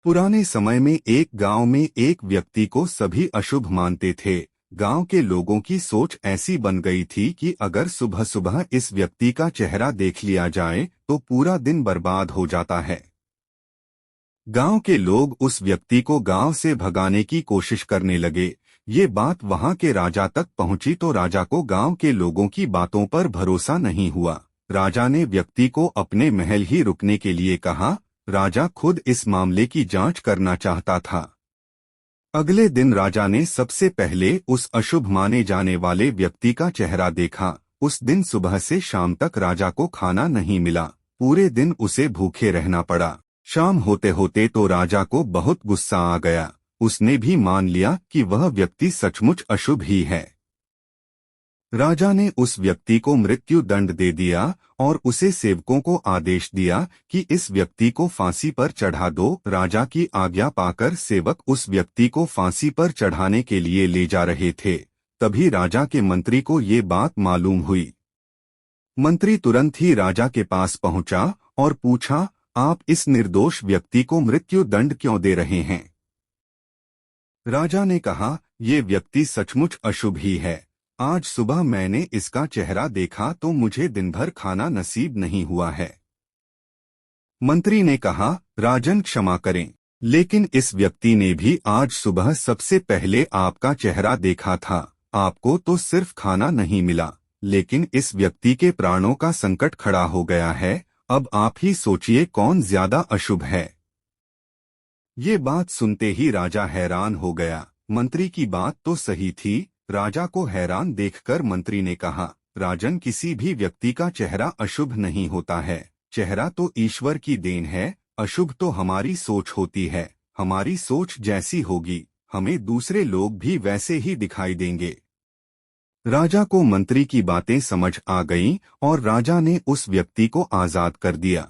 पुराने समय में एक गांव में एक व्यक्ति को सभी अशुभ मानते थे। गांव के लोगों की सोच ऐसी बन गई थी कि अगर सुबह सुबह इस व्यक्ति का चेहरा देख लिया जाए तो पूरा दिन बर्बाद हो जाता है। गांव के लोग उस व्यक्ति को गांव से भगाने की कोशिश करने लगे। ये बात वहां के राजा तक पहुंची तो राजा को गांव के लोगों की बातों पर भरोसा नहीं हुआ। राजा ने व्यक्ति को अपने महल ही रुकने के लिए कहा। राजा खुद इस मामले की जांच करना चाहता था। अगले दिन राजा ने सबसे पहले उस अशुभ माने जाने वाले व्यक्ति का चेहरा देखा। उस दिन सुबह से शाम तक राजा को खाना नहीं मिला। पूरे दिन उसे भूखे रहना पड़ा। शाम होते होते तो राजा को बहुत गुस्सा आ गया। उसने भी मान लिया कि वह व्यक्ति सचमुच अशुभ ही है। राजा ने उस व्यक्ति को मृत्यु दंड दे दिया और उसे सेवकों को आदेश दिया कि इस व्यक्ति को फांसी पर चढ़ा दो। राजा की आज्ञा पाकर सेवक उस व्यक्ति को फांसी पर चढ़ाने के लिए ले जा रहे थे। तभी राजा के मंत्री को ये बात मालूम हुई। मंत्री तुरंत ही राजा के पास पहुंचा और पूछा, आप इस निर्दोष व्यक्ति को मृत्यु दंड क्यों दे रहे हैं? राजा ने कहा, ये व्यक्ति सचमुच अशुभ ही है। आज सुबह मैंने इसका चेहरा देखा तो मुझे दिन भर खाना नसीब नहीं हुआ है। मंत्री ने कहा, राजन क्षमा करें, लेकिन इस व्यक्ति ने भी आज सुबह सबसे पहले आपका चेहरा देखा था। आपको तो सिर्फ खाना नहीं मिला, लेकिन इस व्यक्ति के प्राणों का संकट खड़ा हो गया है। अब आप ही सोचिए कौन ज्यादा अशुभ है। ये बात सुनते ही राजा हैरान हो गया। मंत्री की बात तो सही थी। राजा को हैरान देखकर मंत्री ने कहा, राजन, किसी भी व्यक्ति का चेहरा अशुभ नहीं होता है। चेहरा तो ईश्वर की देन है। अशुभ तो हमारी सोच होती है। हमारी सोच जैसी होगी, हमें दूसरे लोग भी वैसे ही दिखाई देंगे। राजा को मंत्री की बातें समझ आ गईं और राजा ने उस व्यक्ति को आजाद कर दिया।